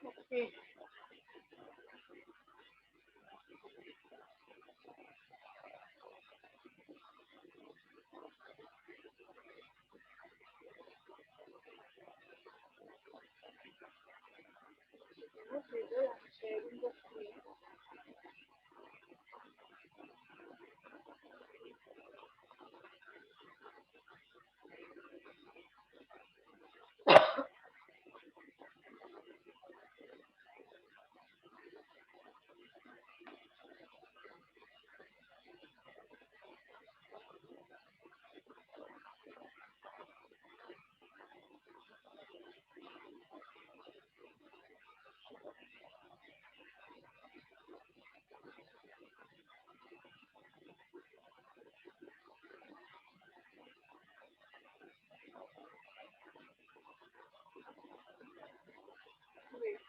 Okay. Okay, good. I'm sharing the screen. Wait.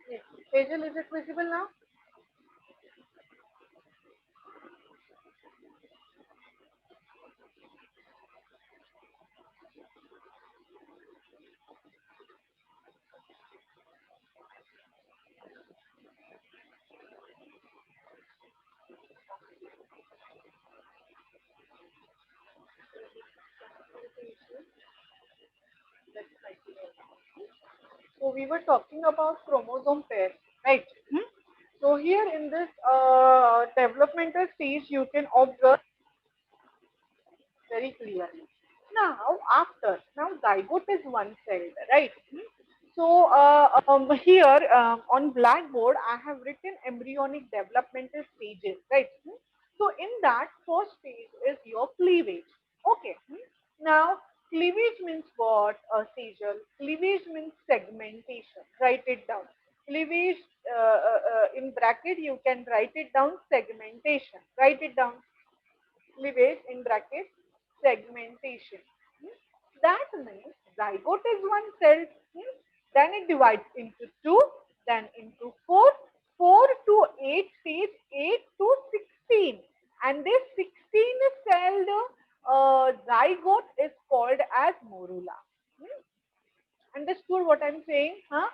Yes. Hazel, is it visible now? Let's continue. So we were talking about chromosome pair, right? Hmm? So here in this developmental stage, you can observe very clearly. Now zygote is one celled, right? Hmm? So here on blackboard, I have written embryonic developmental stages, right? Hmm? So in that first stage is your cleavage. Okay. Hmm? Now cleavage means what? Sejal. Cleavage means segmentation. Write it down. Cleavage in bracket you can write it down. Segmentation. Write it down. Cleavage in bracket segmentation. Hmm? That means zygote is one cell. Hmm? Then it divides into two, then into four, four to eight stage, eight to 16. And this 16 celled zygote is called as morula. Hmm? Understood what I'm saying? Huh?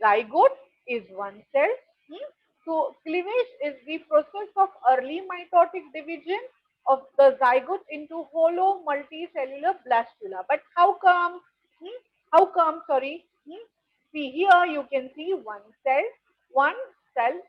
Zygote is one cell. Hmm? So cleavage is the process of early mitotic division of the zygote into hollow multicellular blastula. But how come? Hmm? How come? Sorry. Hmm? See here you can see one cell. One cell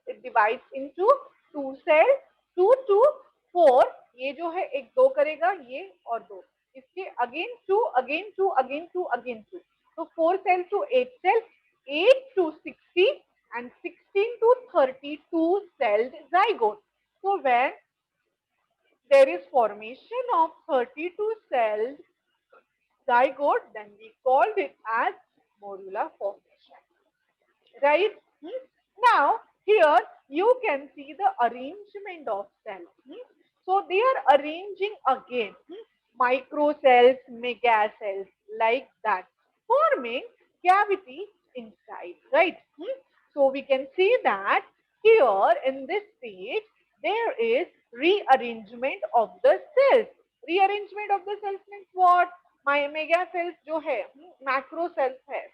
it divides into two cells. Two to four. ये जो है एक दो करेगा ये और दो इसके again two again two. So 4 cell to 8 cell, 8 to 16 and 16 to 32 celled zygote. So when there is formation of 32 celled zygote, then we called it as morula formation. Right? Hmm? Now, here you can see the arrangement of cells. Hmm? So, they are arranging again micro cells, mega cells like that, forming cavity inside, right? So, we can see that here in this stage, there is rearrangement of the cells. Rearrangement of the cells means what? My mega cells जो है macro cells है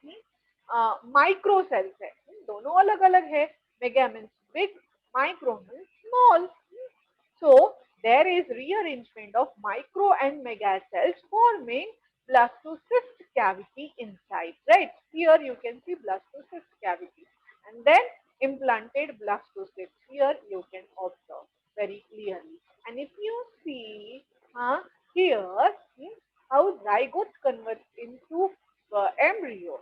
micro sales है दोनों अलग अलग है mega means big micro means small so there is rearrangement of micro and mega cells forming blastocyst cavity inside, right? Here you can see blastocyst cavity and then implanted blastocyst. Here you can observe very clearly. And if you see here how zygote converts into embryo,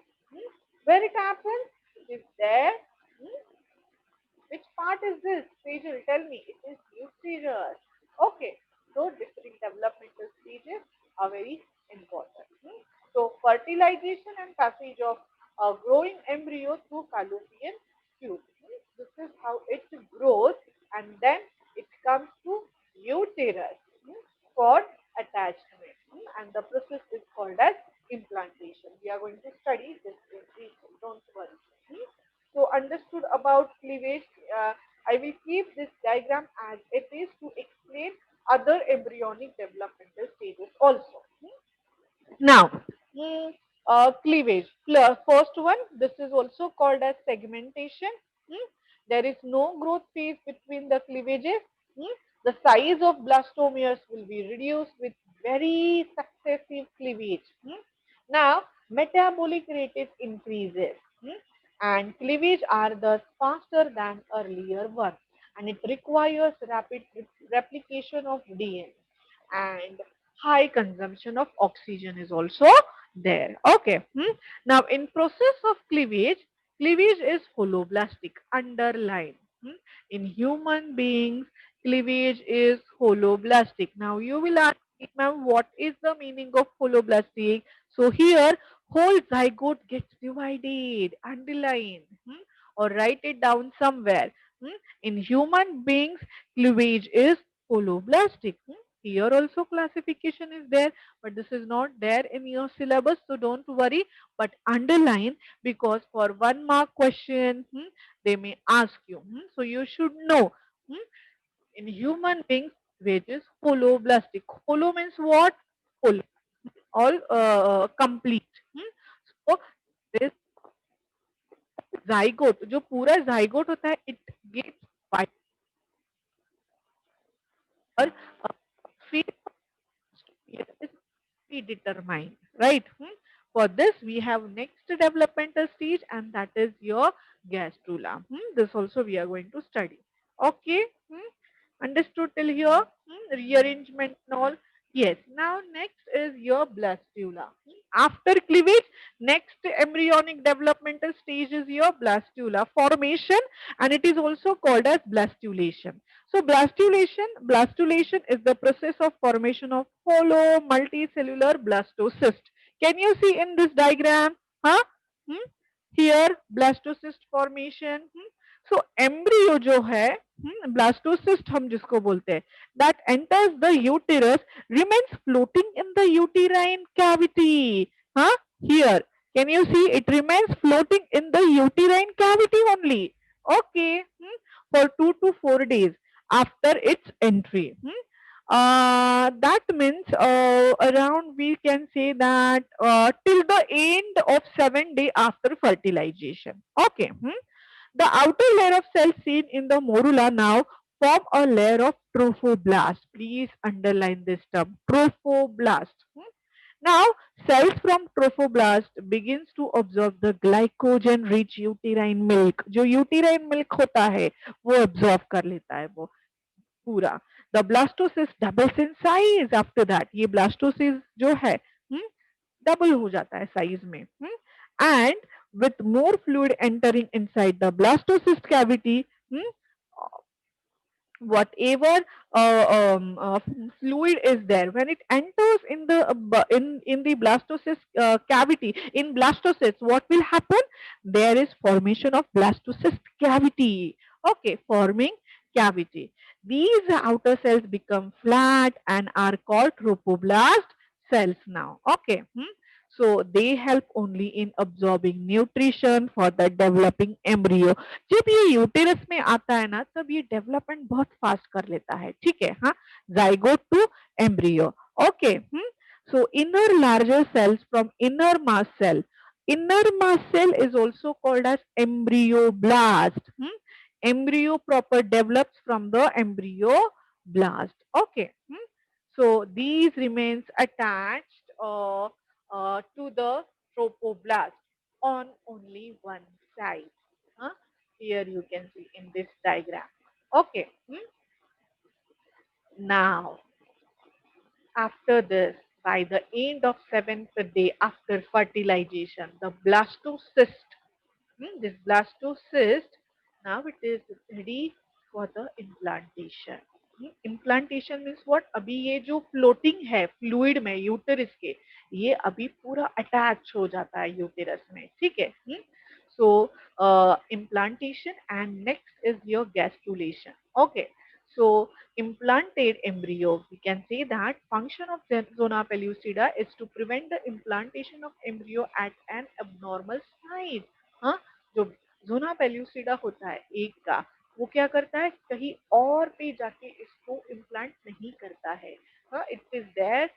where it happens, it is there. Which part is this? Sejal, tell me. It is uterus. Okay. So different developmental stages very important. So fertilization and passage of a growing embryo through fallopian tube. This is how it grows, and then it comes to uterus for attachment, and the process is called as implantation. We are going to study this in detail, don't worry. So understood about cleavage. I will keep this diagram as it is to explain other embryonic developmental stages also. Now, mm, cleavage. First one, this is also called as segmentation. Mm. There is no growth phase between the cleavages. Mm. The size of blastomeres will be reduced with very successive cleavage. Now, metabolic rate is increases, and cleavage are thus faster than earlier one, and it requires rapid replication of DNA, and high consumption of oxygen is also there. Okay. Now, in process of cleavage, cleavage is holoblastic, underline. In human beings, cleavage is holoblastic. Now, you will ask me, ma'am, what is the meaning of holoblastic? So, here, whole zygote gets divided, underline, or write it down somewhere. In human beings, cleavage is holoblastic. Here also classification is there, but this is not there in your syllabus, so don't worry, but underline, because for 1 mark question, they may ask you. So you should know. In human beings, which is holoblastic. Holo means what? Whole, all complete. So this zygote, जो पूरा zygote होता है, it gets wider, और phase is predetermined, right? For this, we have next developmental stage, and that is your gastrula. This also we are going to study. Okay. Understood till here? Rearrangement and all. Yes. Now next is your blastula. After cleavage, next embryonic developmental stage is your blastula formation, and it is also called as blastulation. So blastulation is the process of formation of hollow multicellular blastocyst. Can you see in this diagram? Huh? Here blastocyst formation. So embryo जो है, blastocyst हम जिसको बोलते हैं, that enters the uterus remains floating in the uterine cavity. Huh? Here, can you see it remains floating in the uterine cavity only? Okay. For 2 to 4 days after its entry. That means around we can say that till the end of 7 day after fertilization. Okay. The outer layer of cells seen in the morula now form a layer of trophoblast. Please underline this term, trophoblast. Now, cells from trophoblast begins to absorb the glycogen-rich uterine milk. जो uterine milk होता है, वो absorb कर लेता है वो पूरा. The blastocyst doubles in size after that. ये blastocyst जो है, डबल हो जाता है साइज में. And with more fluid entering inside the blastocyst cavity, whatever fluid is there, when it enters in the in the blastocyst cavity, in blastocysts, what will happen? There is formation of blastocyst cavity. Okay, forming cavity. These outer cells become flat and are called trophoblast cells now. Okay. So they help only in absorbing nutrition for the developing embryo. जब ये uterus में आता है ना, तब ये development बहुत fast कर लेता है. ठीक है. हाँ, zygote to embryo. Okay. So inner larger cells from inner mass cell. Inner mass cell is also called as embryoblast. Embryo proper develops from the embryoblast. Okay. So these remains attached to the trophoblast on only one side. Huh? Here you can see in this diagram. Okay. Now, after this, by the end of 7th day after fertilization, the blastocyst, this blastocyst, now it is ready for the implantation. Implantation means what, अभी ये जो floating है fluid में uterus के, ये अभी पूरा attach हो जाता है यूटेरस में, ठीक है। सो implantation, and next is your gastrulation. Okay, so implanted embryo, we can say that function of zona pellucida is to prevent the implantation of embryo at an abnormal site. हाँ, जो जोना pellucida होता है एक का, वो क्या करता है, कहीं और पे जाके इसको इम्प्लांट नहीं करता है। हाँ, it is there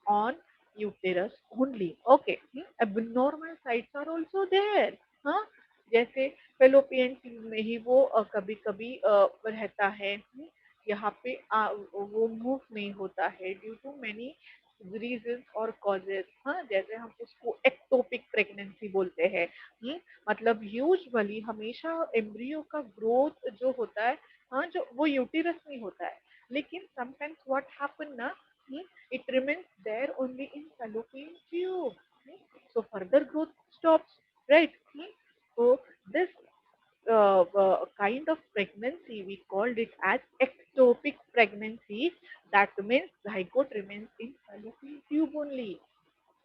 on uterus only. Okay, abnormal sites are also there। हाँ, जैसे फेलोपियन ट्यूब में ही वो कभी कभी रहता है। यहाँ पे वो मूव नहीं होता है ड्यू टू मेनी रीजन और कॉजेस। हाँ, जैसे हम उसको एक्टोपिक प्रेगनेंसी बोलते हैं। मतलब यूजुअली हमेशा एम्ब्रियो का ग्रोथ जो होता है, हाँ, जो वो यूटेरस में होता है, लेकिन समटाइम्स व्हाट हैपन ना, it remains there only in fallopian tube। So further growth stops, right? So this kind of pregnancy, we called it as ectopic pregnancy. That means zygote remains in fallopian tube only.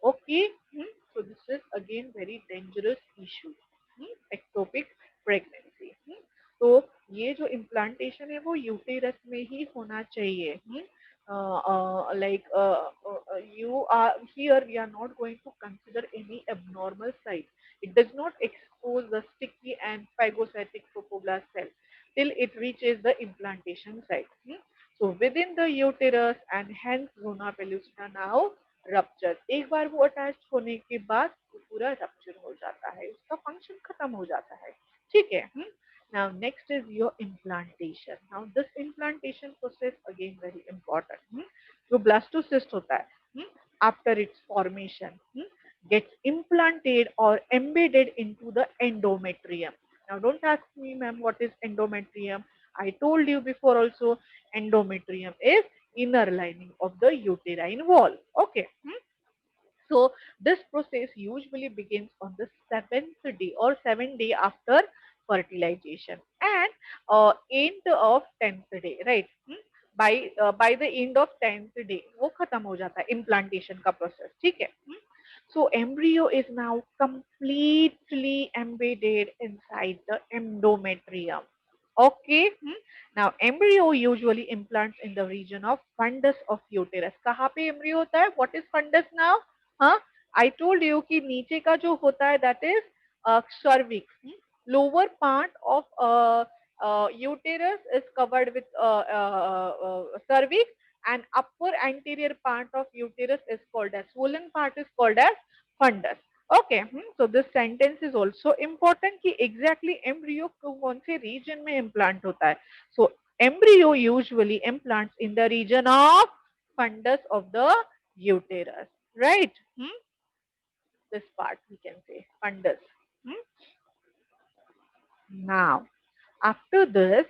Okay, so this is again very dangerous issue, ectopic pregnancy। तो ये जो implantation है वो uterus में ही होना चाहिए। Like you are here, we are not going to consider any abnormal site. It does not expose the sticky and phagocytic trophoblast cell till it reaches the implantation site। So within the uterus and hence zona pellucida now rupture, एक बार वो attach होने के बाद वो पूरा rupture हो जाता है, उसका फंक्शन खत्म हो जाता है, ठीक है। Now next is your implantation. Now this implantation process again very important. जो ब्लास्टोसिस्ट होता है, after it's formation gets implanted or embedded into the endometrium. Now don't ask me, ma'am, what is endometrium? I told you before also, endometrium is inner lining of the uterine wall. Okay. So this process usually begins on the seventh day or 7 day after fertilization and end of 10th day, right? By the end of 10th day वो खत्म हो जाता है implantation का process, ठीक है। So embryo is now completely embedded inside the endometrium. Okay. Now embryo usually implants in the region of fundus of uterus. कहाँ पे embryo होता है? What is fundus now? हाँ, I told you कि नीचे का जो होता है that is cervix। Lower part of uterus is covered with cervix, and upper anterior part of uterus is called as swollen part is called as fundus। Okay, so this sentence is also important कि exactly embryo कौन से region में implant होता है। So embryo usually implants in the region of fundus of the uterus, right? This part we can say fundus। Now after this,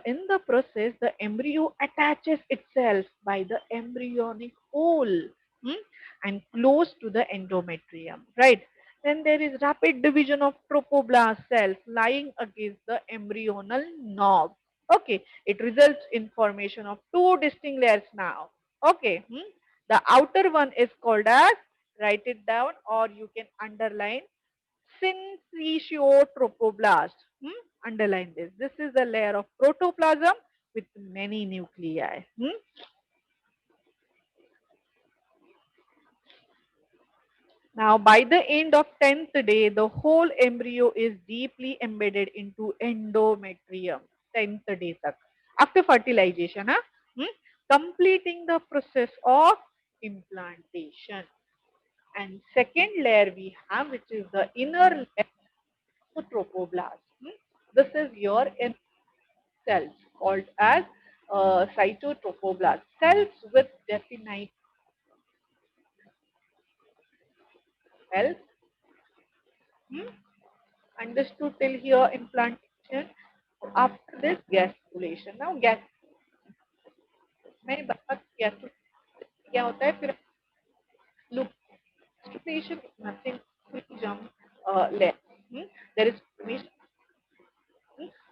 in the process, the embryo attaches itself by the embryonic hole, hmm, and close to the endometrium, right? Then there is rapid division of trophoblast cells lying against the embryonal knob. Okay, it results in formation of two distinct layers now. Okay, the outer one is called as, write it down or you can underline, syncytiotropoblast. Underline this. This is a layer of protoplasm with many nuclei. Now, by the end of 10th day, the whole embryo is deeply embedded into endometrium. 10th day tak. After fertilization, completing the process of implantation. And second layer we have, which is the inner layer, trophoblast. This is your cells called as cytotrophoblast cells with definite cells. Hmm? Understood till here implantation. After this gastrulation. Now gas मैंने बताया gastrulation क्या होता है, फिर look, gastrulation is nothing but jump layer। There is formation,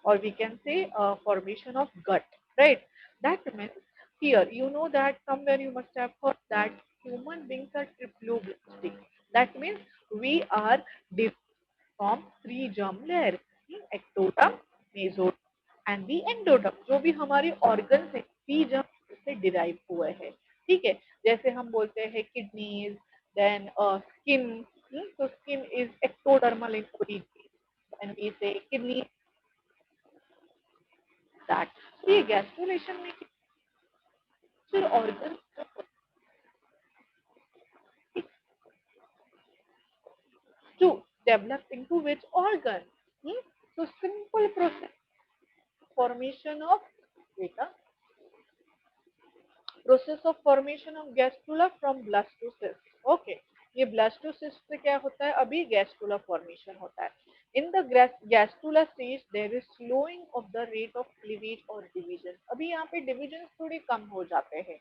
or we can say formation of gut, right? That means here, you know that somewhere you must have heard that human beings are triploblastic. That means we are different from three germ layers, ectoderm, mesoderm and the endoderm. जो भी हमारे organs है, three germ से derive हुए हैं. ठीक है, जैसे हम बोलते हैं kidneys, then skin. So skin is ectodermal in origin, and we say kidney that. So ये gastrulation में future organs to develop into which organ? So simple process formation of data process of formation of gastrula from blastocyst. Okay, ये blastocyst से क्या होता है? अभी gastrula formation होता है. In the gastrula stage, there is slowing of the rate of cleavage or division. अभी यहाँ पे divisions थोड़े कम हो जाते हैं.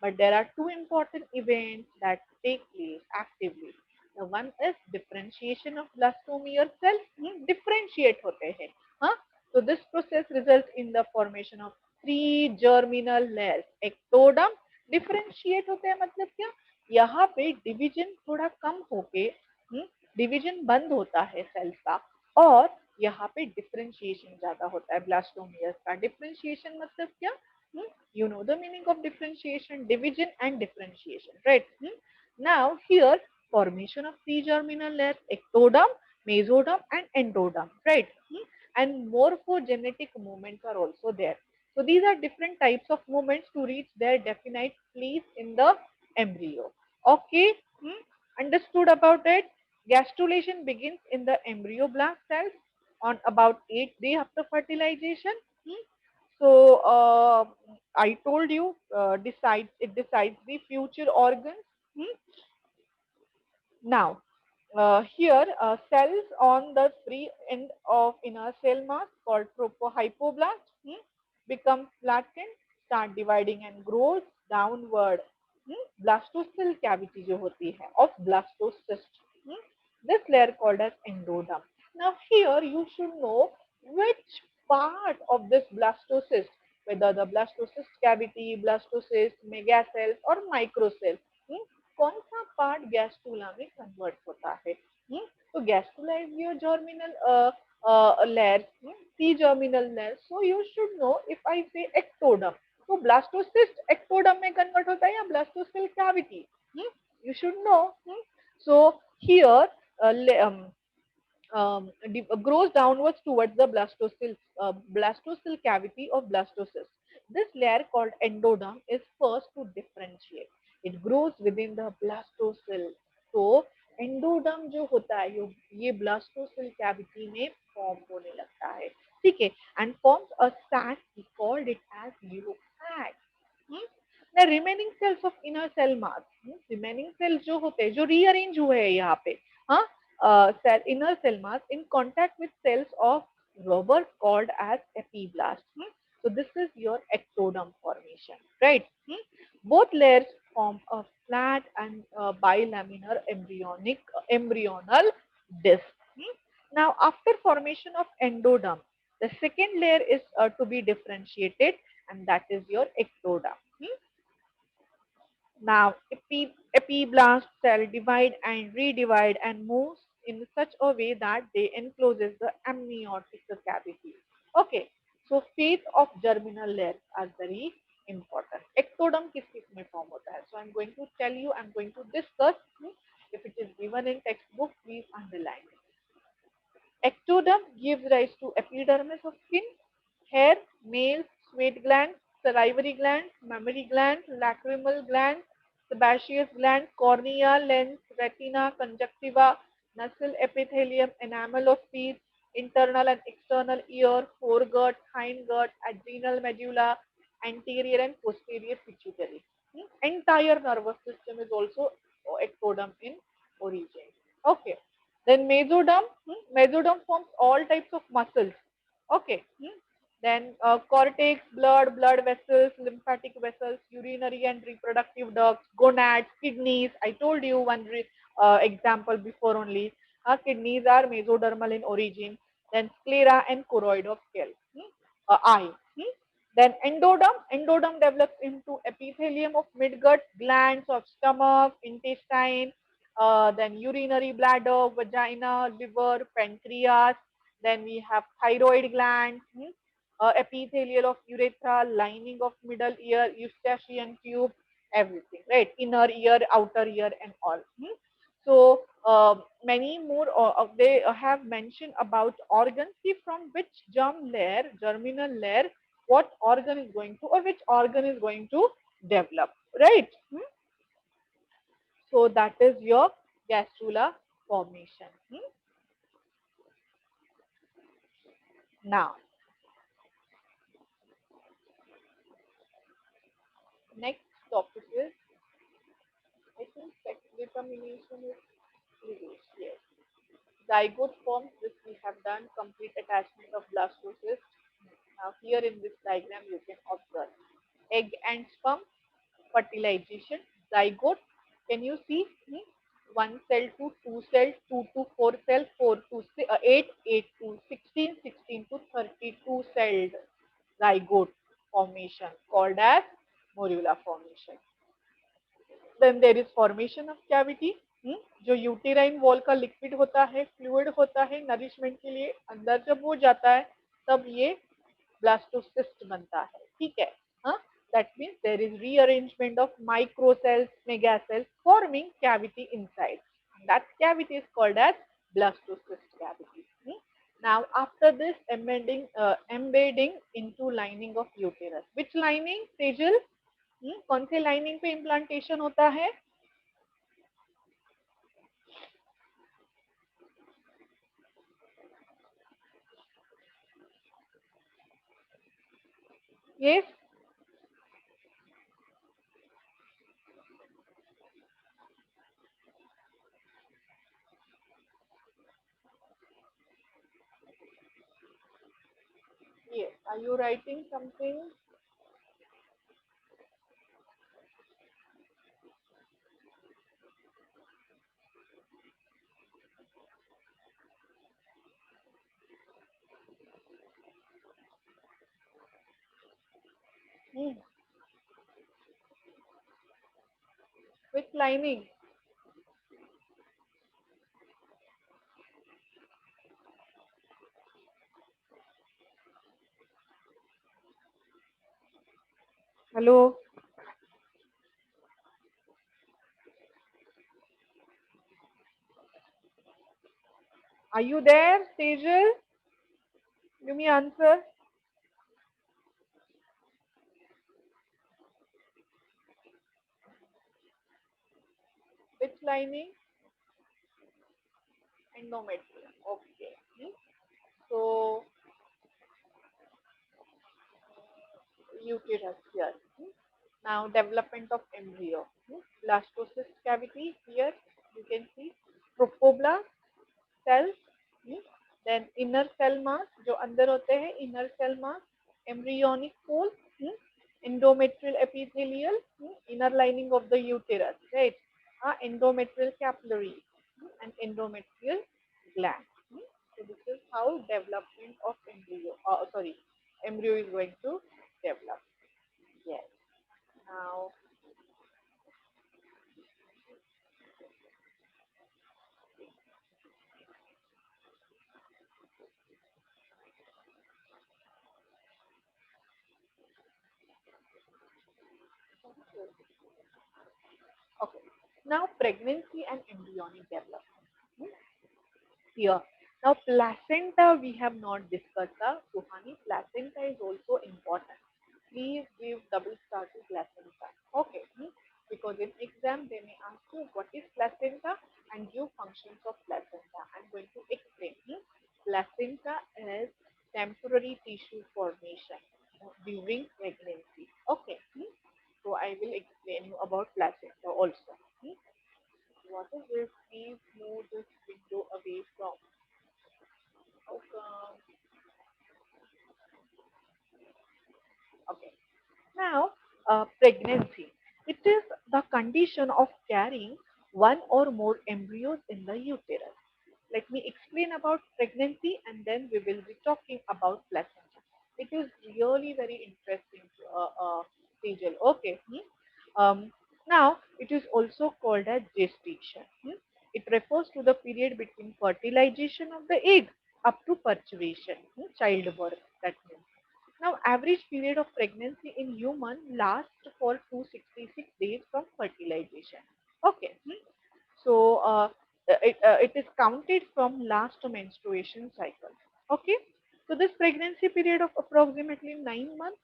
But there are two important events that take place actively. The one is differentiation of blastomere cells. Differentiate होते हैं. हाँ, so this process results in the formation of three germinal layers. Ectoderm differentiate होते हैं मतलब क्या? यहाँ पे division थोड़ा कम होके डिवीजन बंद होता है सेल्स का, और यहाँ पे डिफरेंशिएशन ज्यादा होता है ब्लास्टोमियर्स का. डिफरेंशिएशन मतलब क्या? You know the meaning of differentiation, division and differentiation, right? Now here formation of three germinal layers, ectoderm, mesoderm and endoderm, right? And morphogenetic movements are also there. So these are different types of movements to reach their definite place in the embryo. Okay, understood about it? Gastrulation begins in the embryoblast cells on about 8th day after fertilization. So I told you, it decides the future organs. Now, here cells on the free end of inner cell mass called tropohypoblast become flattened, start dividing and grows downward. Blastocell cavity जो होती है of blastocyst. This layer called as endoderm. Now here you should know which part of this blastocyst, whether the blastocyst cavity, blastocyst, megacells or microcells. कौन सा part gastrula में convert होता है? तो gastrula is your germinal layer, see germinal layer. So you should know if I say ectoderm, तो blastocyst ectoderm में convert होता है या blastocoel cavity? You should know. So here grows downwards towards the blastocell cavity of blastocyst. This layer called endoderm is first to differentiate. It grows within the blastocell. So endoderm जो होता है ये ब्लास्टोसेल cavity में form होने लगता है. ठीक है, and forms a sac. We called it as yolk sac. The remaining cells of inner cell mass, remaining cells जो होते हैं जो रीअरेंज हुए हैं यहाँ पे, हाँ, cell inner cell mass in contact with cells of rubber called as epiblast. So this is your ectoderm formation, right? Both layers form a flat and bilaminar embryonal disc. Now after formation of endoderm, the second layer is to be differentiated, and that is your ectoderm. Now, epiblast cell divide and redivide and moves in such a way that they encloses the amniotic cavity. Okay, so phase of germinal layers are very important. Ectoderm किस किस में form होता है? So I'm going to tell you, I'm going to discuss. If it is given in textbook, please underline it. Ectoderm gives rise to epidermis of skin, hair, nails, sweat glands, salivary glands, mammary glands, lacrimal glands, sebaceous glands, cornea, lens, retina, conjunctiva, nasal epithelium, enamel of teeth, internal and external ear, foregut, hindgut, adrenal medulla, anterior and posterior pituitary. Entire nervous system is also ectoderm in origin. Okay. Then mesoderm, mesoderm forms all types of muscles. Okay. Then cortex, blood vessels, lymphatic vessels, urinary and reproductive ducts, gonads, kidneys. I told you one example before only. Kidneys are mesodermal in origin. Then sclera and choroid of skull, eye. Then endodome develops into epithelium of midgut, glands of stomach, intestine, then urinary bladder, vagina, liver, pancreas. Then we have thyroid gland, epithelial of urethra, lining of middle ear, eustachian tube, everything, right? Inner ear, outer ear, and all. So many more they have mentioned about organs. See from which germinal layer, what organ is going to or which organ is going to develop, right? So that is your gastrula formation. Now, next topic is, I think sex determination is reduced. Yes. Zygote forms, this we have done, complete attachment of blastocyst. Now here in this diagram you can observe egg and sperm, fertilization, zygote. Can you see? One cell to two cell, two to four cell, four to eight, eight to 16, 16 to 32 celled zygote formation called as morula formation. Then there is formation of cavity, जो uterine wall का liquid होता है, fluid होता है nourishment के लिए, अंदर जब वो जाता है तब ये ब्लास्टोसिस्ट बनता है, ठीक है. That means there is rearrangement of microcells, megacells forming cavity inside. That cavity is called as blastocyst cavity. Now after this embedding into lining of uterus. Which lining, Sejal? कौन से लाइनिंग पे implantation होता है? Yes. Yes. Are you writing something? Hmm. Which lining? Hello. Are you there, Sejal? Give me answer. Which lining? Endometrium. Okay. So uterus here. Now development of embryo. Blastocyst cavity here. You can see trophoblast cells. Then inner cell mass, जो अंदर होते हैं inner cell mass, embryonic pole, endometrial epithelial, inner lining of the uterus, right? Endometrial capillary, and endometrial gland. So this is how development of embryo, sorry, embryo is going to develop. Yes. Now, okay. Now pregnancy and embryonic development. Here. Now, placenta we have not discussed. Suhani, placenta is also important. Please give double star to placenta. Okay. Because in exam they may ask you what is placenta and give functions of placenta. I'm going to explain. Placenta is temporary tissue formation during pregnancy. Okay. So I will explain you about placenta also. What is this? Please move this window away from. Okay. Okay. Now, pregnancy. It is the condition of carrying one or more embryos in the uterus. Let me explain about pregnancy and then we will be talking about placenta. It is really very interesting, Sejal. Okay. Now, it is also called as gestation. It refers to the period between fertilization of the egg up to purchasation, childbirth. That means. Now, average period of pregnancy in human lasts for 266 days from fertilization. Okay. So, it is counted from last menstruation cycle. Okay. So, this pregnancy period of approximately 9 months.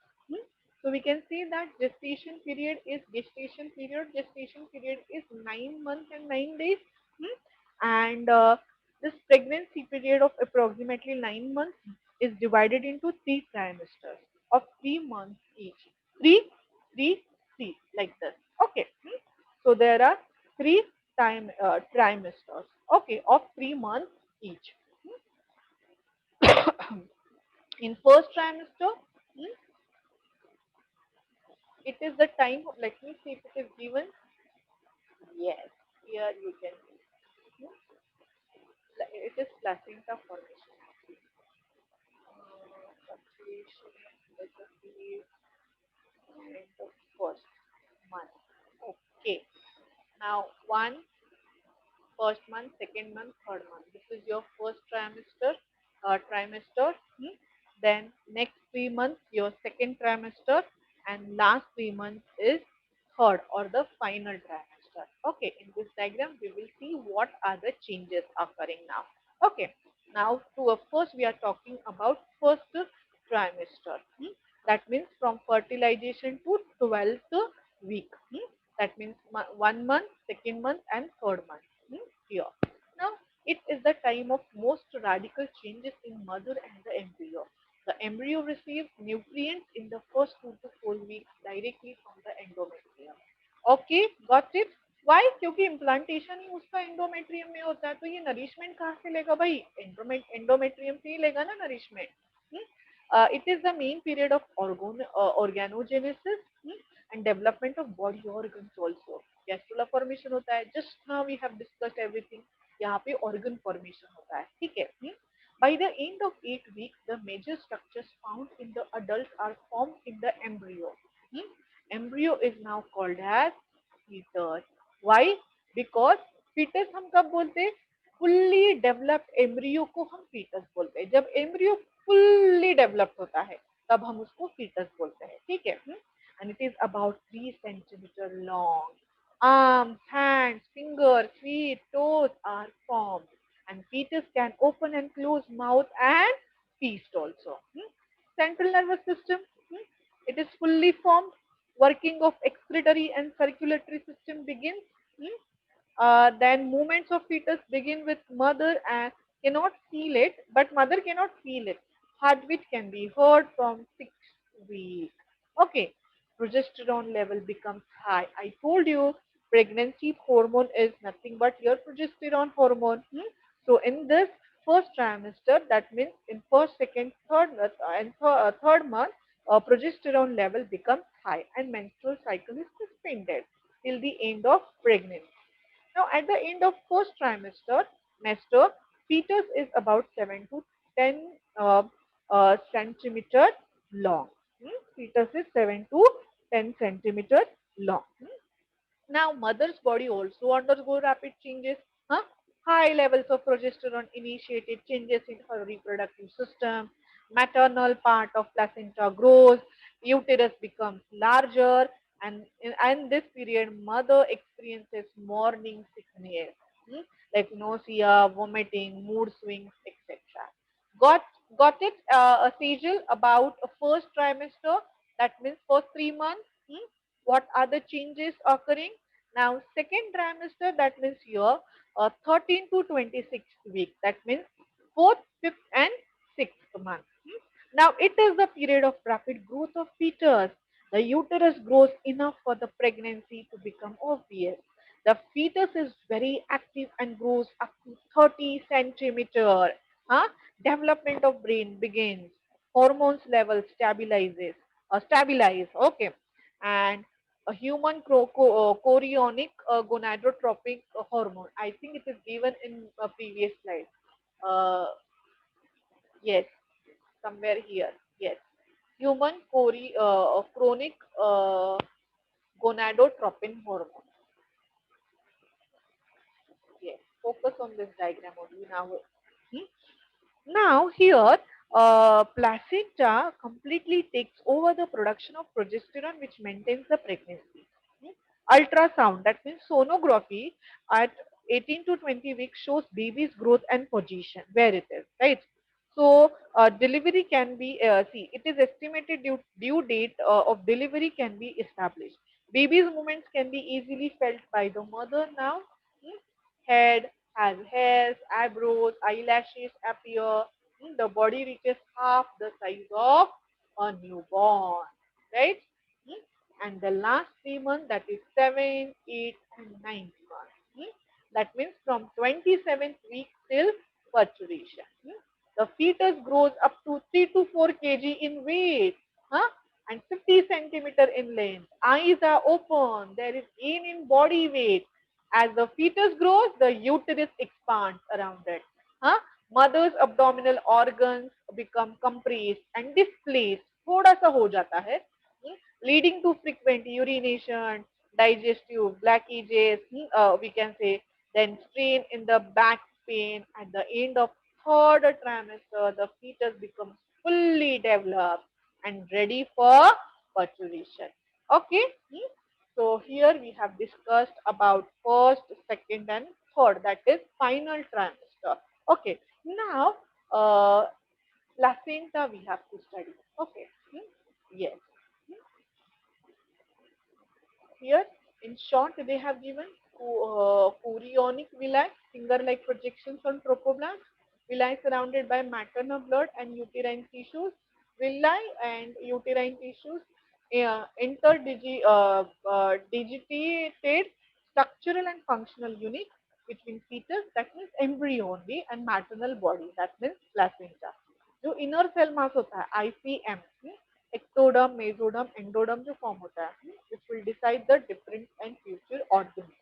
So, we can say that gestation period is 9 months and 9 days. And this pregnancy period of approximately 9 months is divided into three trimesters of 3 months each. Three, three, three, like this. Okay. So there are three trimesters. Okay, of 3 months each. In first trimester, hmm, it is the time. Let me see if it is given. Yes, here you can see. It is placenta formation. Fluctuation, let us see, and the first month. Okay. Now, first month, second month, third month. This is your first trimester. Then next 3 months, your second trimester, and last 3 months is third or the final trimester. Okay, in this diagram, we will see what are the changes occurring now. Okay, now first we are talking about first trimester. That means from fertilization to 12th week. That means 1 month, second month, and third month here. Now, it is the time of most radical changes in mother and the embryo. The embryo receives nutrients in the first 2 to 4 weeks directly from the endometrium. Okay, got it? Why? क्योंकि implantation ही उसका endometrium में होता है, तो ये nourishment कहाँ से लेगा भाई? एंडोमेट्रियम से ही लेगा ना nourishment. It is the main period of organogenesis and development of body organs also. Gastrula formation होता है. Just now we have discussed everything. यहाँ पे ऑर्गन फॉर्मेशन होता है. ठीक है. By the end of 8 weeks, the major structures found in the adult are formed in the embryo. Hmm? Embryo is now called as fetus. Why? Because fetus हम कब बोलते हैं? फुल्ली डेवलप्ड एम्ब्रियो को हम फीटस बोलते हैं. जब embryo fully developed होता है तब हम उसको फीटस बोलते हैं. ठीक है. And it is about 3 centimeter long. Arms, hands, fingers, feet, toes are formed, and fetus can open and close mouth and feast also. Central nervous system, it is fully formed. Working of excretory and circulatory system begins. Then movements of fetus begin with mother and cannot feel it, but mother cannot feel it. Heartbeat can be heard from 6 weeks. Okay, progesterone level becomes high. I told you pregnancy hormone is nothing but your progesterone hormone. So in this first trimester, that means in first, second, third month, progesterone level becomes high and menstrual cycle is suspended till the end of pregnancy. Now, at the end of first trimester, fetus is about 7 to 10 centimeter long. Fetus is 7 to 10 centimeter long. Now, mother's body also undergo rapid changes. Huh? High levels of progesterone initiated changes in her reproductive system. Maternal part of placenta grows. Uterus becomes larger. And this period, mother experiences morning sickness, hmm, like nausea, vomiting, mood swings, etc. Got got it, Sejal, about a first trimester? That means first 3 months. What are the changes occurring? Now, second trimester, that means here 13 to 26 week. That means fourth, fifth, and sixth month. Now, it is the period of rapid growth of fetus. The uterus grows enough for the pregnancy to become obvious. The fetus is very active and grows up to 30 centimeter. Huh? Development of brain begins. Hormones level stabilize. Okay, and a human chorionic gonadotropic hormone. I think it is given in a previous slide. Uh, yes, somewhere here. Yes. human chronic gonadotropin hormone. Yes, focus on this diagram only now. Hmm? Now here, placenta completely takes over the production of progesterone, which maintains the pregnancy. Hmm? Ultrasound, that means sonography, at 18 to 20 weeks shows baby's growth and position, where it is, right? So delivery can be, see, it is estimated due date of delivery can be established. Baby's movements can be easily felt by the mother now. Hmm? Head has hairs, eyebrows, eyelashes appear. The body reaches half the size of a newborn, right? Hmm? And the last 3 months, that is 7, 8, and 9th month. That means from 27th week till maturation. The fetus grows up to 3 to 4 kg in weight, huh? And 50 centimeter in length. Eyes are open. There is gain in body weight. As the fetus grows, the uterus expands around it. Huh? Mother's abdominal organs become compressed and displaced. थोड़ा सा हो जाता है, leading to frequent urination, digestive blockages, we can say, then strain in the back pain. At the end of third trimester, the fetus becomes fully developed and ready for maturation. Okay. So here we have discussed about first, second, and third. That is final trimester. Okay. Now, placenta we have to study. Okay. Yes. Here, in short, they have given chorionic villi, finger-like projections on trophoblast, villi surrounded by maternal blood and uterine tissues, villi and uterine tissues digitated structural and functional unit between fetus, that means embryo only, and maternal body, that means placenta. जो inner cell मास होता है IPM, ectoderm, mesoderm, endoderm जो form होता है, which will decide the different and future organs.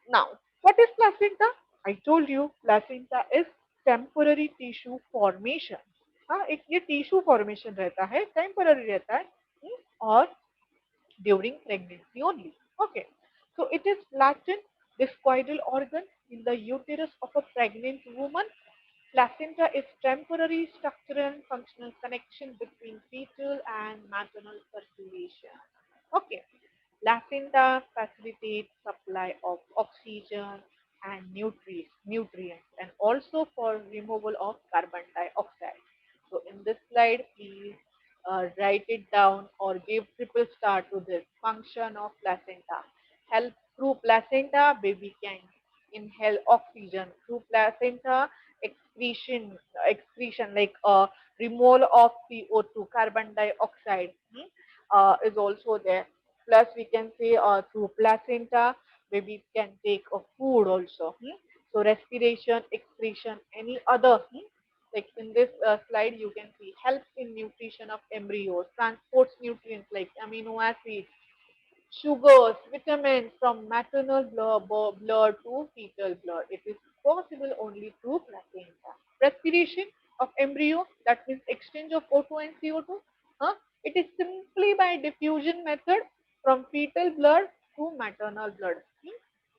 Now, what is placenta? I told you placenta is temporary tissue formation. हाँ, एक ये tissue formation रहता है, टेम्पररी रहता है, और during pregnancy only. Okay, so it is flattened discoidal organ in the uterus of a pregnant woman. Placenta is temporary structural and functional connection between fetal and maternal circulation. Okay. Placenta facilitates supply of oxygen and nutrients and also for removal of carbon dioxide. So in this slide, please write it down or give triple star to this function of placenta. Help through placenta, baby can inhale oxygen. Through placenta, excretion like removal of CO2, carbon dioxide, is also there. Plus, we can say through placenta, babies can take a food also. So, respiration, excretion, any other. Like in this slide, you can see helps in nutrition of embryos, transports nutrients like amino acids, sugars, vitamins from maternal blood to fetal blood. It is possible only through placenta. Respiration of embryo, that means exchange of O2 and CO2. Huh? It is simply by diffusion method from fetal blood to maternal blood.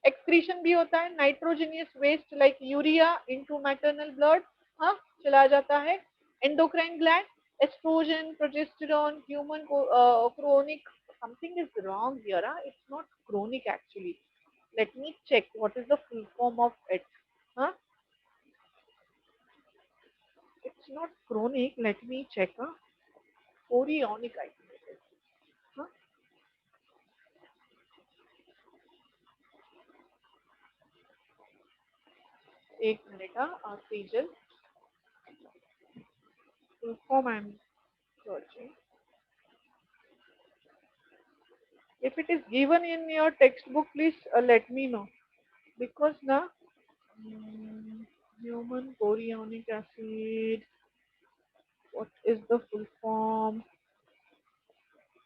Excretion भी होता है, nitrogenous waste like urea into maternal blood, हाँ चला जाता है. Endocrine gland, estrogen, progesterone, human chronic. Something is wrong here. Huh? It's not chronic actually. Let me check what is the full form of it. Huh? It's not chronic. Let me check. Huh? Chorionic, I think it is. Huh? एक minute Sejal. Full form I'm searching. If it is given in your textbook, please let me know. Because now, human chorionic acid, what is the full form?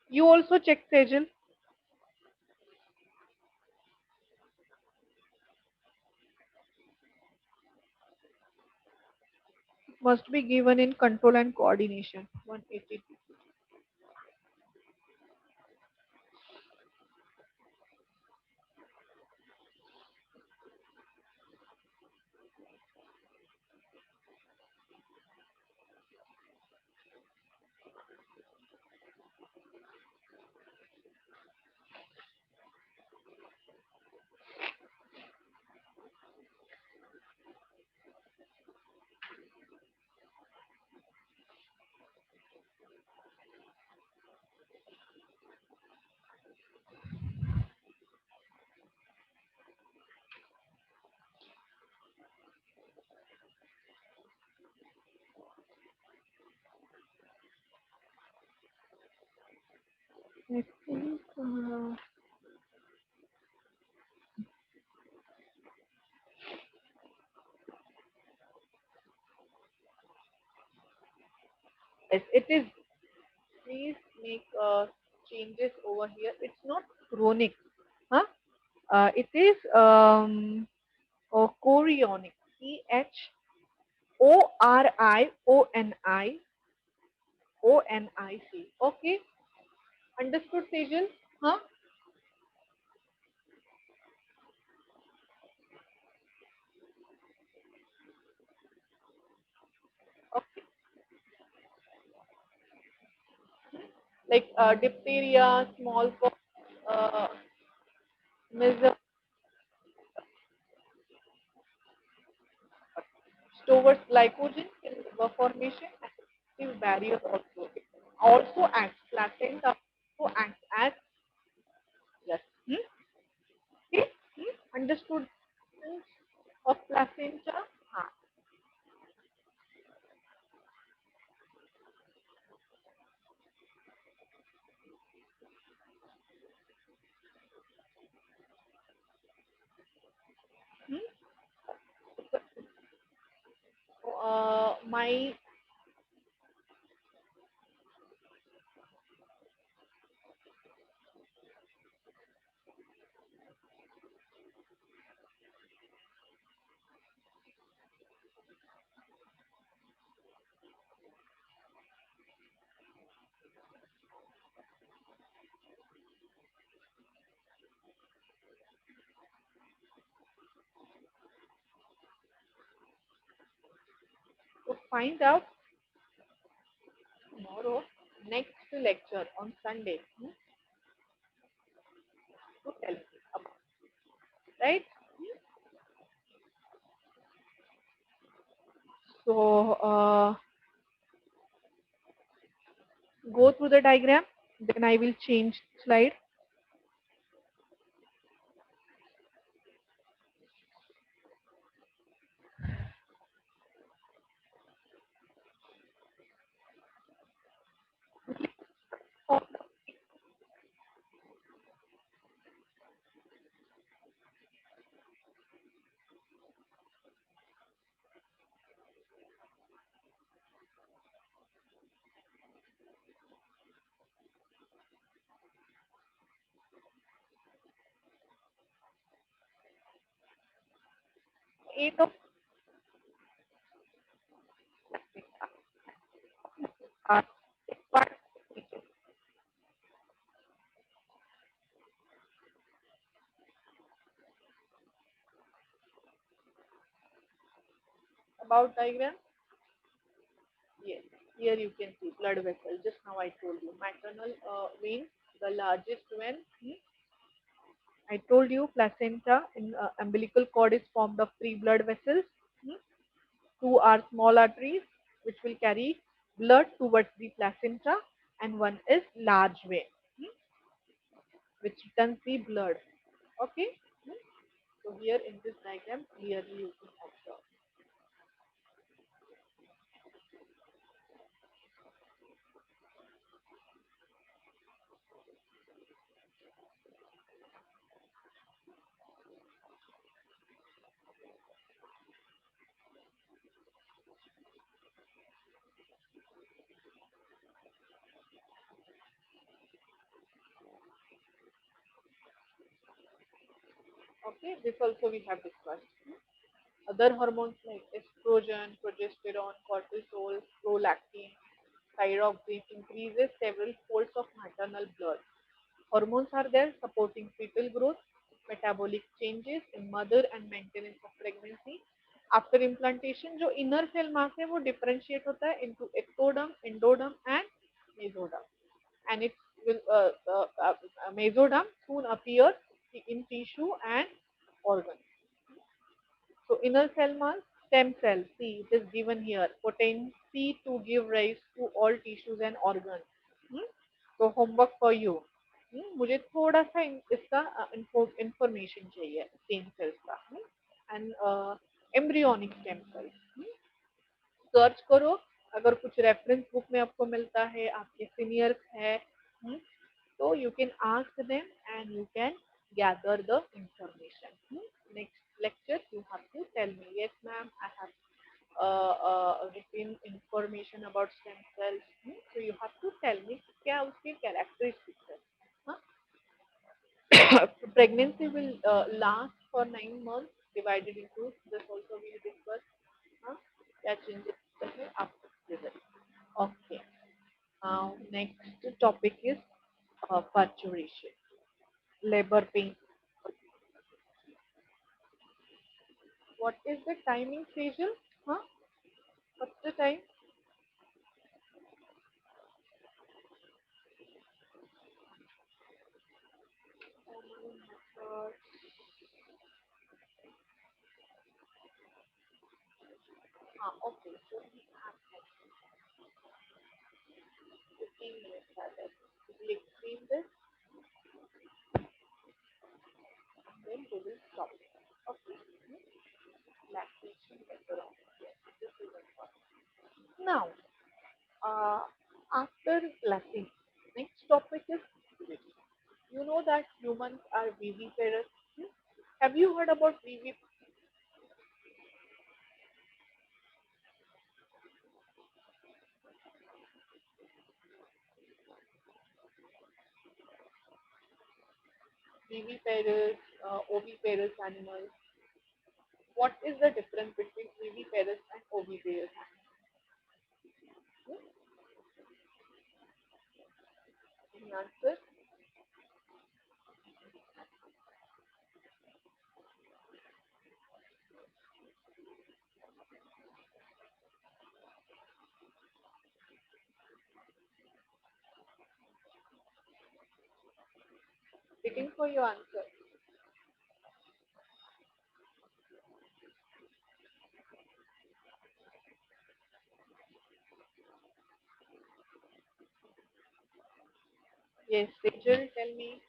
You also check, Sejal. must be given in control and coordination. 182. I think yes, it is. Please make changes over here. It's not chronic, huh? It is chorionic. Chorionic. Okay, understood, Sejal? Huh? Okay. Like diphtheria, smallpox, uh, measles, stores glycogen in liver formation and active barrier also. It also acts, placenta also acts as, yes. Hmm? Okay? Hmm? Understood of placenta? Huh. Hmm? My to find out tomorrow, next lecture on Sunday, to tell me about, right? So go through the diagram, then I will change slide. Eight of are part about diagram. Yes, here you can see blood vessel. Just now I told you maternal vein, the largest vein. I told you placenta in umbilical cord is formed of three blood vessels. Hmm. Two are small arteries which will carry blood towards the placenta, and one is large vein which returns the blood. Okay. Hmm. So here in this diagram clearly you can observe. Okay, this also we have discussed. Other hormones like estrogen, progesterone, cortisol, prolactin, thyroxine increases several folds of maternal blood. Hormones are there supporting fetal growth, metabolic changes in mother and maintenance of pregnancy. After implantation जो inner cell mass है वो differentiate होता है into ectoderm, endoderm and mesoderm. And it will mesoderm soon appears in tissue and organs. So inner cell mass, stem cell, see it is given here, potency to give rise to all tissues and organs. Hmm? तो homework for you. मुझे थोड़ा सा इसका information चाहिए stem cells का and embryonic stem cells search करो अगर कुछ रेफरेंस बुक में आपको मिलता है आपके सीनियर्स है so you can ask them and you can gather the information. Next lecture, you have to tell me, yes, ma'am, I have written information about stem cells. So you have to tell me क्या उसके characteristics है. हाँ? Pregnancy will last for 9 months, divided into this also we will discuss. हाँ? क्या changes होते हैं after delivery. Okay. Now next topic is parturition. Labor pain. What is the timing, Sejal? Huh? What's the time? Uh, okay, so we have 15 minutes are left. We explain this and then we will stop. Okay, lactation later on. Yes, this is important. Now, uh, after lactation, next topic is fertility. You know that humans are viviparous. Have you heard about viviparous, oviparous animals? What is the difference between viviparous and oviparous animals? Any answer? Waiting for your answer. Yes, Rachel, tell me.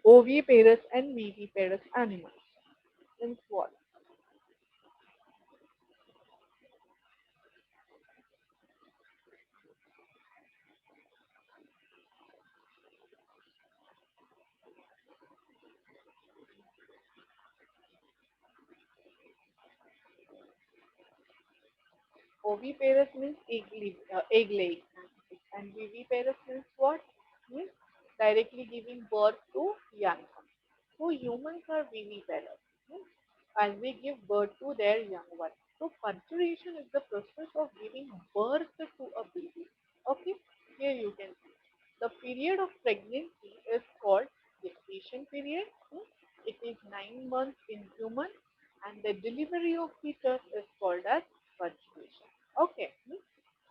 Oviparous and viviparous animals. Means what? Oviparous means egg laying animals, and viviparous means what? Means directly giving birth to young ones. So humans are viviparous. Means as we give birth to their young ones. So parturition is the process of giving birth to a baby. Okay, here you can see. The period of pregnancy is called gestation period. It is 9 months in human, and the delivery of fetus is called as parturition. Okay.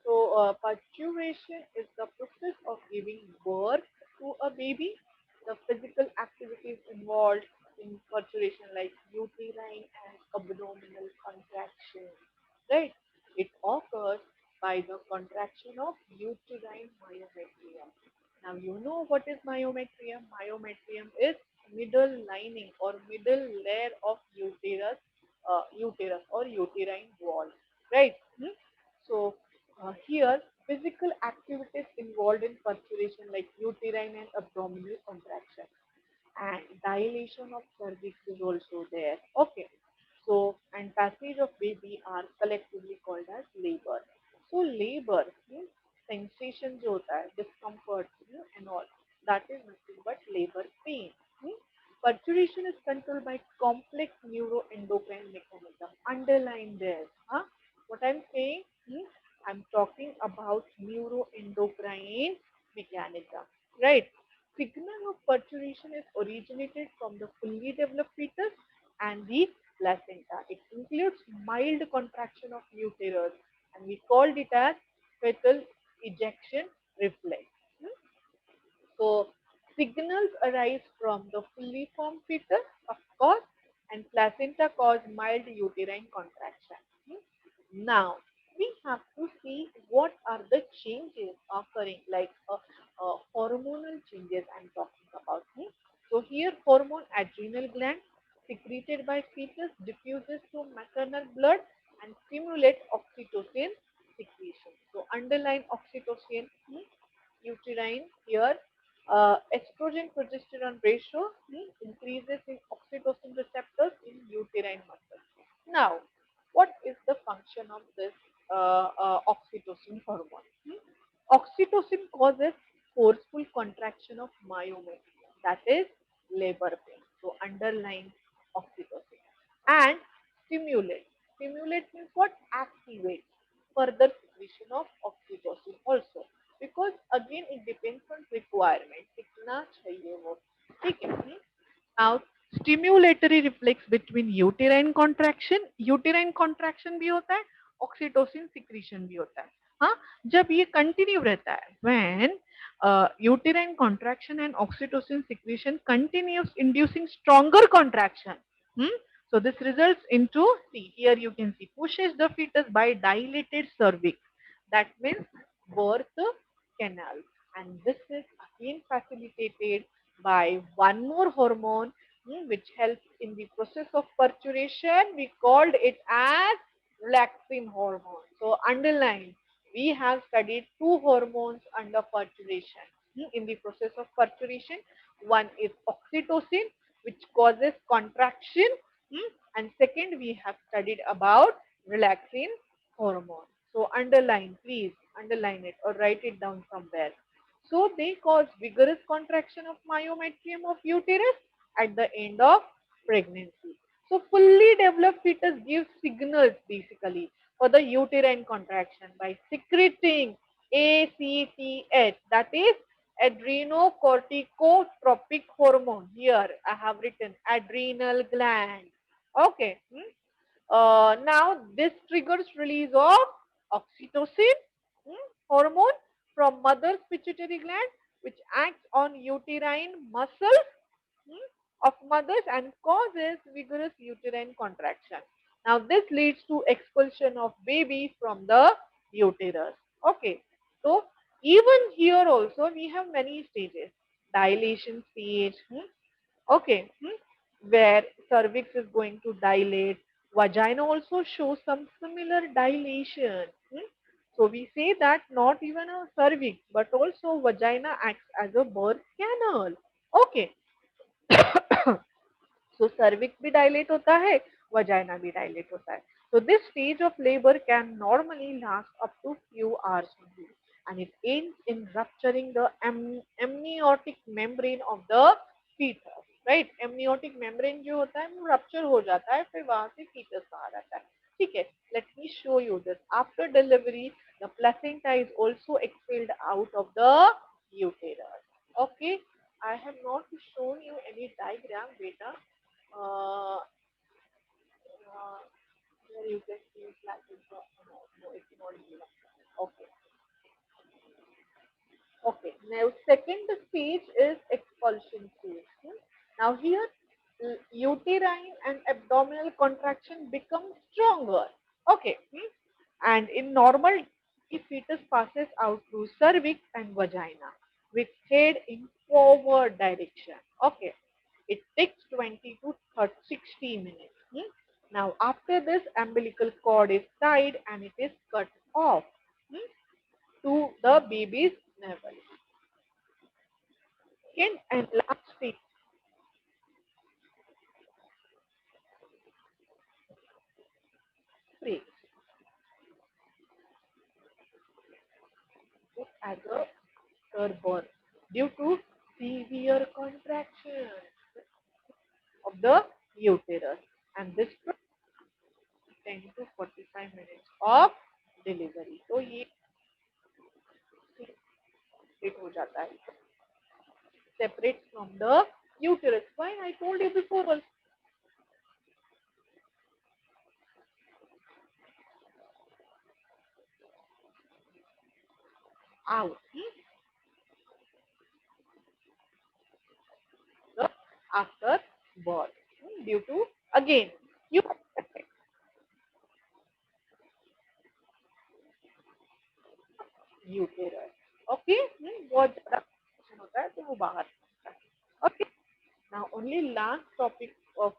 So parturition is the process of giving birth to a baby. The physical activities involved in parturition like uterine and abdominal contraction, right? It occurs by the contraction of uterine myometrium. Now you know what is myometrium. Myometrium is middle lining or middle layer of uterus or uterine wall, right? So here, physical activities involved in perspiration like uterine and abdominal contraction and dilation of cervix is also there. Okay. So, and passage of baby are collectively called as labor. So labor, sensation जो होता है, discomfort, and all, that is nothing but labor pain. Perturbation is controlled by complex neuroendocrine mechanism. Underline this. Huh? What I'm saying, I'm talking about neuroendocrine mechanism, right? Signal of perturbation is originated from the fully developed fetus and the placenta. It includes mild contraction of uterus, and we called it as fetal ejection reflex. Hmm? So signals arise from the fully formed fetus, of course, and placenta cause mild uterine contraction. Now we have to see what are the changes occurring, like hormonal changes I'm talking about. So here hormone adrenal gland secreted by fetus diffuses to maternal blood and stimulates oxytocin secretion. So underline oxytocin, uterine here, estrogen progesterone ratio increases in oxytocin receptors in uterine muscle. Now, what is the function of this oxytocin hormone? Oxytocin causes forceful contraction of myometrium, that is labor pain. So underline oxytocin. And stimulate. Stimulate means what? Activate further secretion of oxytocin also. Because again it depends on requirement. कितना चाहिए वो. ठीक है. Now stimulatory reflex between uterine contraction. Uterine contraction भी होता है, oxytocin secretion भी होता है. हाँ, जब ये कंटिन्यू रहता है, when uterine contraction and oxytocin secretion continues inducing stronger contraction. So this results into, see here you can see, pushes the fetus by dilated cervix. That means birth canal. And this is again facilitated by one more hormone which helps in the process of parturition. We called it as relaxin hormone. So underline, we have studied two hormones under parturition. In the process of parturition, one is oxytocin, which causes contraction, and second we have studied about relaxin hormone. So underline, please underline it or write it down somewhere. So they cause vigorous contraction of myometrium of uterus at the end of pregnancy. So fully developed fetus gives signals basically for the uterine contraction by secreting ACTH, that is adrenocorticotropic hormone. Here I have written adrenal gland. Okay. Now this triggers release of oxytocin hormone from mother's pituitary gland, which acts on uterine muscles of mothers and causes vigorous uterine contraction. Now this leads to expulsion of baby from the uterus. Okay, so even here also we have many stages. Dilation stage, okay, where cervix is going to dilate. Vagina also shows some similar dilation. So we say that not even a cervix, but also vagina acts as a birth canal. Okay. So cervix भी dilate होता है, vagina भी dilate होता है. So this stage of labor can normally last up to few hours only, and it ends in rupturing the amniotic membrane of the fetus. Right? Amniotic membrane जो होता है वो rupture हो जाता है, फिर वहां से fetus बाहर आता है. ठीक है? Let me show you this. After delivery, the placenta is also expelled out of the uterus. Okay? I have not shown you any diagram, beta. Uh, where you can see placenta. No, no, it's not given. Okay. Okay. Now, second stage is expulsion stage. Now here, uterine and abdominal contraction become stronger. Okay. And in normal, the fetus passes out through cervix and vagina with head in forward direction. Okay. It takes 20 to 30, 60 minutes. Now, after this, umbilical cord is tied and it is cut off to the baby's navel. Second and last stage. after birth due to severe contraction of the uterus, and this took 10 to 45 minutes of delivery. तो ये separate हो जाता है, separate from the uterus. Why I told you before also. Out the after birth due to again you uterus. Okay, बहुत ज़्यादा infection होता है तो वो बाहर निकलता है. Okay, now only last topic of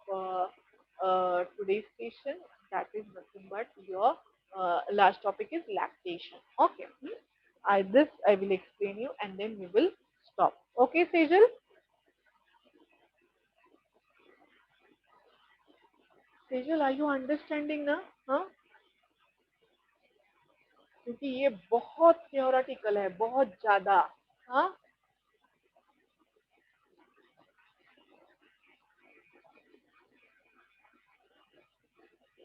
today's session, that is nothing but your last topic is lactation. Okay, this I will explain you and then we will stop. Okay, Sejal. Sejal, are you understanding now? हाँ, क्योंकि ये बहुत theoretical है, बहुत ज़्यादा. हाँ,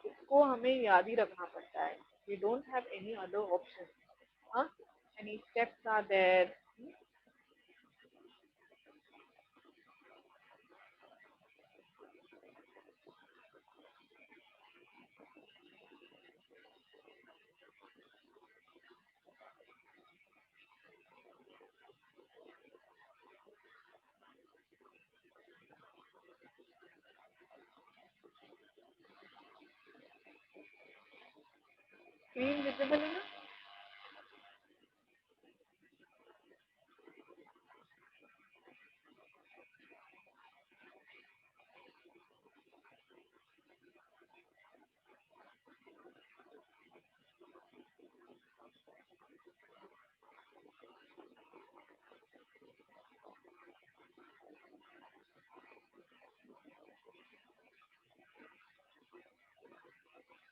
इसको हमें याद ही रखना पड़ता है. We don't have any other option. हाँ, any steps are there. Screen visible है ना?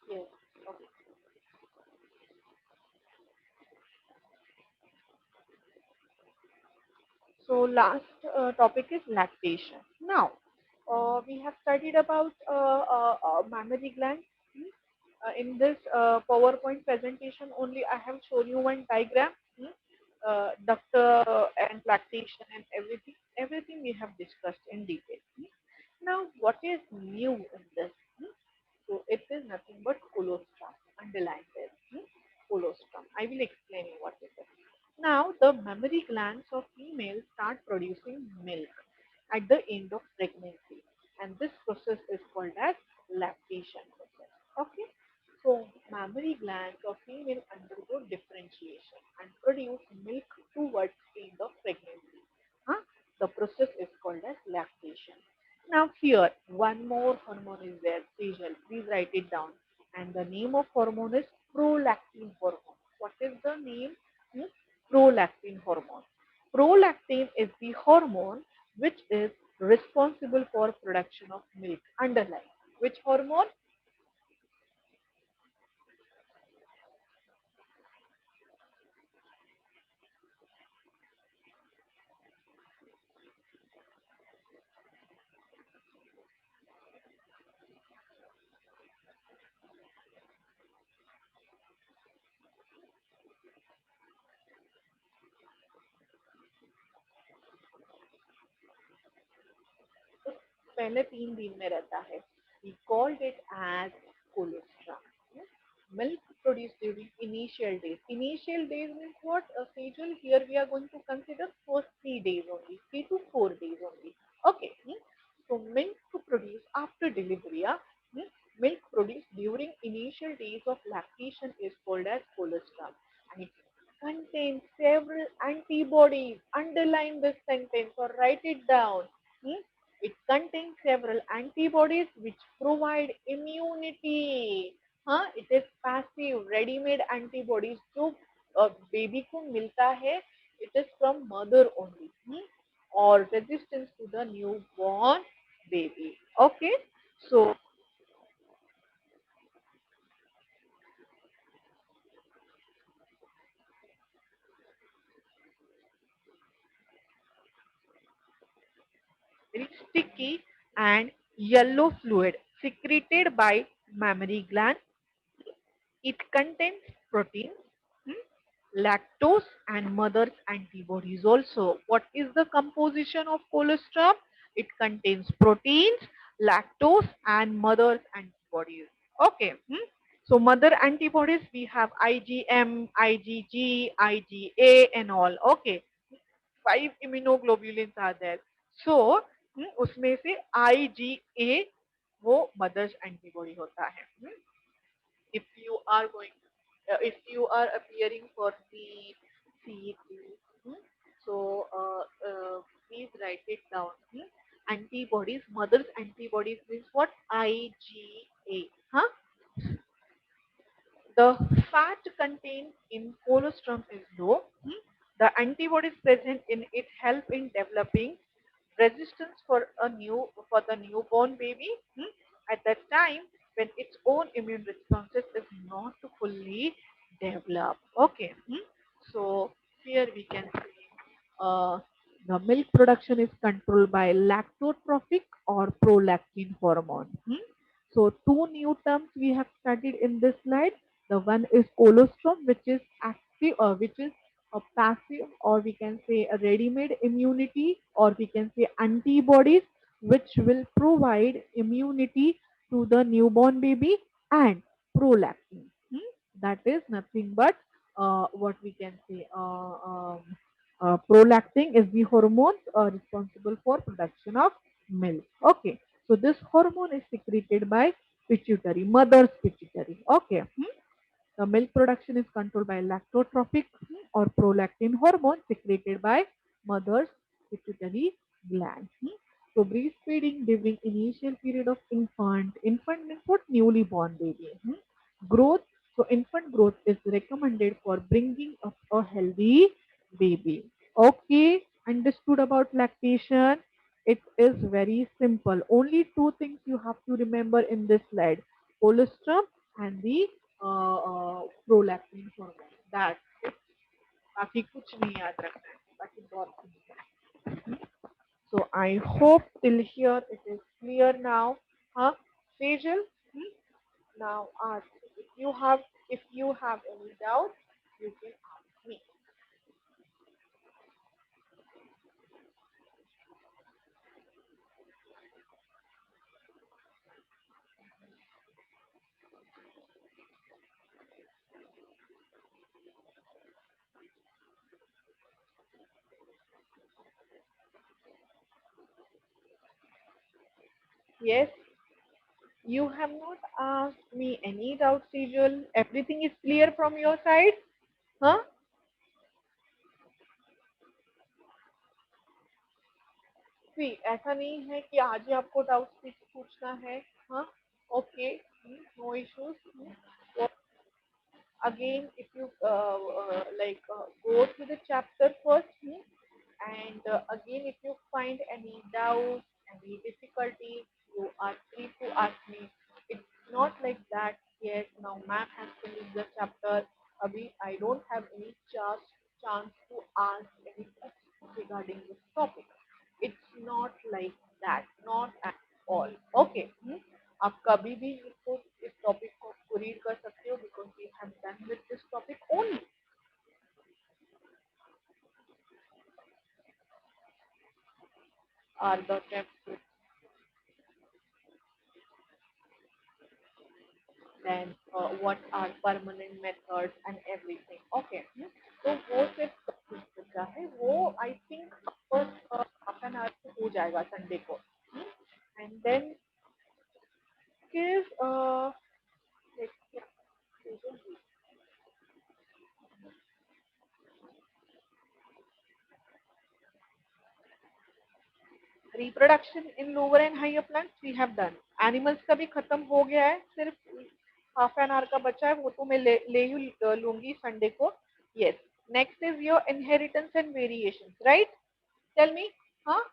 Yes. Okay. So last topic is lactation. Now, we have studied about mammary gland. In this PowerPoint presentation only, I have shown you one diagram, ductor and lactation and everything. Everything we have discussed in detail. Now, what is new in this? So it is nothing but colostrum. Underline this. Colostrum. I will explain you what it is. Now, the mammary glands of females start producing milk at the end of pregnancy, and this process is called as lactation process. Okay. So, mammary glands of female undergo differentiation and produce milk towards end of pregnancy. Huh? The process is called as lactation. Now here, one more hormone is there, Sejal. Please write it down. And the name of hormone is prolactin hormone. What is the name? Hmm? Prolactin hormone. Prolactin is the hormone which is responsible for production of milk. Underline. Which hormone? पहले 3 दिन में रहता है. We called it as colostrum. Milk produced during initial days. Initial days means what? Sejal, here we are going to consider first 3 days only, 3 to 4 days only. Okay. So milk produced after delivery, milk produced during initial days of lactation is called as colostrum, and it contains several antibodies. Underline this sentence or write it down. Hmm? It contains several antibodies which provide immunity. हाँ, it is passive ready-made antibodies जो baby को मिलता है, it is from mother only, or resistance to the newborn baby. Okay, so yellow fluid secreted by mammary gland. It contains proteins, hmm, lactose, and mother's antibodies also. What is the composition of colostrum? It contains proteins, lactose, and mother's antibodies. Okay. So mother antibodies, we have IgM, IgG, IgA, and all. Okay. 5 immunoglobulins are there. So उसमें से IgA वो mother's antibody होता है. If you are going, if you are appearing for the CET, hmm, so please write it down. Antibodies, mother's antibodies means what? IgA. Huh? The fat contained in colostrum is low. The antibodies present in it help in developing resistance for the newborn baby at that time when its own immune responses is not fully developed. Okay. So here we can see the milk production is controlled by lactotrophic or prolactin hormone. So two new terms we have studied in this slide. The one is colostrum, which is active, which is a passive, or we can say a ready-made immunity, or we can say antibodies, which will provide immunity to the newborn baby, and prolactin. That is nothing but what we can say. Prolactin is the hormone responsible for production of milk. Okay, so this hormone is secreted by pituitary, mother's pituitary. Okay. The milk production is controlled by lactotrophic or prolactin hormone secreted by mother's pituitary gland. So breastfeeding during initial period of infant means what? Newly born baby. Growth, so infant growth is recommended for bringing up a healthy baby. Okay, understood about lactation? It is very simple. Only two things you have to remember in this slide: colostrum and the prolactin hormone. That बाकी कुछ नहीं याद रखना है बाकी बहुत कुछ है. So I hope till here it is clear now. Huh? Sejal, now ask if you have any doubt, you can ask me. Yes, you have not asked me any doubt, Sejal. Everything is clear from your side? Huh? सी ऐसा नहीं है कि आज ही आपको doubt पूछना है. हाँ. Okay. No issues. Again, if you go through the chapter first, and again, if you find any doubt, any difficulty, you are free to ask me. It's not like that. Yes, now ma'am has finished the chapter. Abhi, I don't have any chance to ask any questions regarding this topic. It's not like that. Not at all. Okay. आप कभी भी इसको इस topic को read कर सकते हो because we have done with this topic only. Are the text then what are permanent methods and everything. Okay. तो वो सिर्फ बचा है वो I think half an hour से हो जाएगा संडे को. And then is reproduction in lower and higher plants we have done. Animals का भी खत्म हो गया है. सिर्फ हाफ एन आवर का बचा है वो तो मैं ले ही लूंगी संडे को. Yes. Next is your inheritance and variations, right? Tell me. हाँ.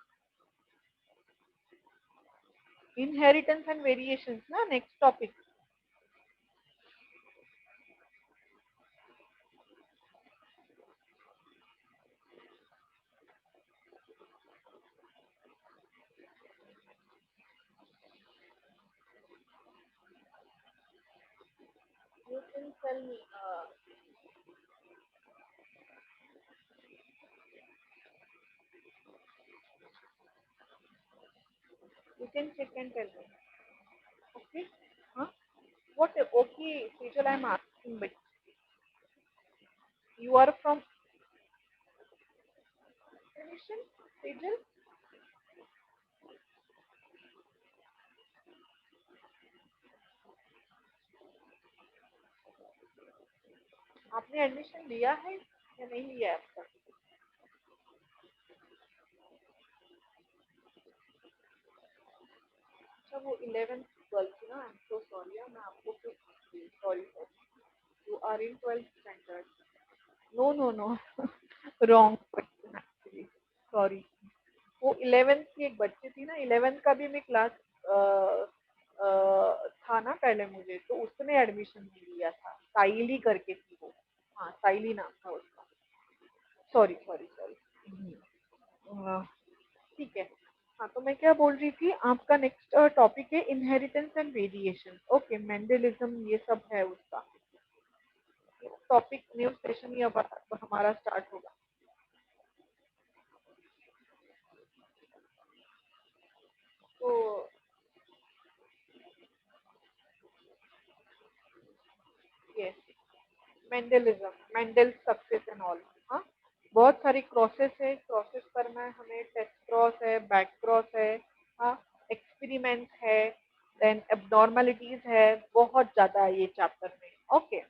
Inheritance and variations na next topic. can tell me. You can check and tell me. Okay. Huh? What? Okay, Sejal, I'm asking, but you are from admission, Sejal? आपने admission लिया है या नहीं लिया है अब तक? अच्छा वो 11th 12th की ना, आई एम सो सॉरी, मैं आपको फिर sorry sir, you are in 12th standard. No no no, wrong question actually, sorry. वो 11th की एक बच्ची थी ना, 11th का भी मैं क्लास था ना पहले मुझे, तो उसने एडमिशन नहीं लिया था, साइली करके थी वो. हाँ, साइली नाम था उसका. Sorry sorry sorry. ठीक है. हाँ, तो मैं क्या बोल रही थी, आपका नेक्स्ट टॉपिक है inheritance and variation. Okay, Mendelism ये सब है उसका टॉपिक. न्यू सेशन ये अब हमारा स्टार्ट होगा. तो ये Mendelism, Mendel success and all. हाँ, बहुत सारी क्रॉसेस है, क्रॉसेस करना है हमें. टेस्ट क्रॉस है, बैक क्रॉस है. हाँ, एक्सपेरिमेंट है, देन एबनॉर्मलिटीज है, बहुत ज्यादा है ये चैप्टर में. ओके.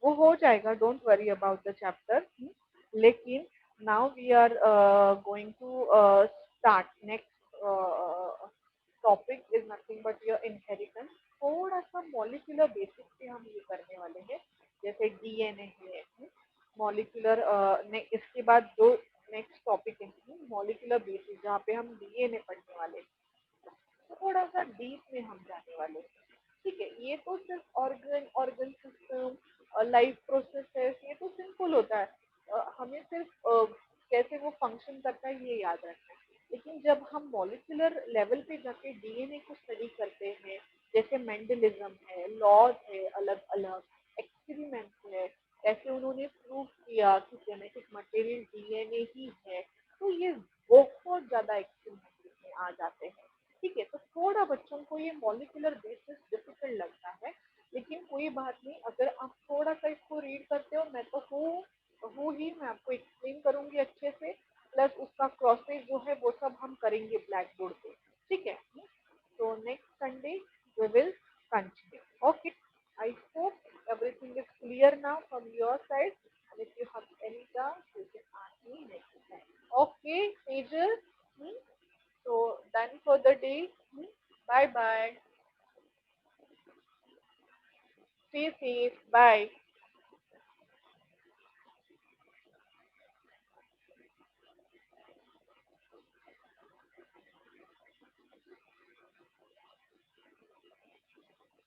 वो हो जाएगा, don't worry about the chapter. लेकिन now we are going to start next topic is nothing but your inheritance. थोड़ा सा मॉलिक्यूलर बेसिस पे हम ये करने वाले हैं, जैसे डीएनए है. मॉलिक्यूलर इसके बाद जो नेक्स्ट टॉपिक है मॉलिक्यूलर बेसिस, जहाँ पे हम डीएनए पढ़ने वाले हैं. थोड़ा सा डीप में हम जाने वाले हैं. ठीक है, ये तो सिर्फ organ organ system life processes, ये तो सिंपल होता है. हमें सिर्फ कैसे वो फंक्शन करता है ये याद रखना है. लेकिन जब हम मॉलिक्यूलर लेवल पे जाके डीएनए को स्टडी करते हैं, जैसे मेंडलिज्म है, लॉज है अलग अलग, एक्सपेरिमेंट्स है, ऐसे उन्होंने प्रूव किया कि जेनेटिक मटेरियल डीएनए ही है. तो ये बहुत ज्यादा एक्सपेरिमेंट में आ जाते हैं. ठीक है, तो थोड़ा बच्चों को ये मॉलिक्यूलर बेसिस डिफिकल्ट लगता है. लेकिन कोई बात नहीं, अगर आप थोड़ा सा इसको रीड करते हो, मैं तो हूँ ही, मैं आपको एक्सप्लेन करूंगी अच्छे से. प्लस उसका क्रॉसेस जो है वो सब हम करेंगे ब्लैक बोर्ड पे. ठीक है. So next Sunday we will continue. Okay. I hope everything is clear now from your side. And if you have any doubts, you can ask me next time. Okay, Sejal. So done for the day. Bye bye. Stay safe. Bye.